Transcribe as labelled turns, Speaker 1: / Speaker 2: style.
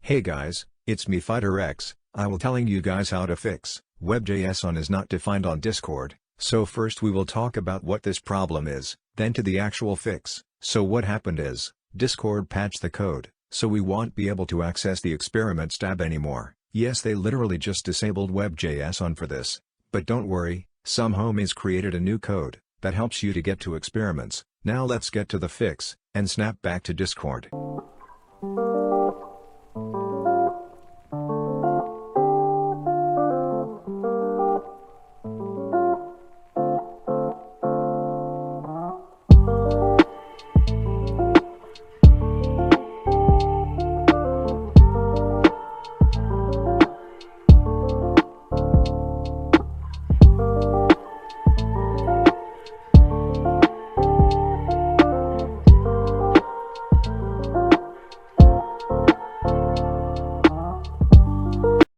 Speaker 1: Hey guys, it's me FighterX. I will telling you guys how to fix Webjsonp is not defined on Discord. So first we will talk about what this problem is, then to the actual fix. So what happened is, Discord patched the code, so we won't be able to access the experiments tab anymore. Yes, they literally just disabled Webjsonp for this. But don't worry, some homies created a new code that helps you to get to experiments. Now let's get to the fix and snap back to Discord.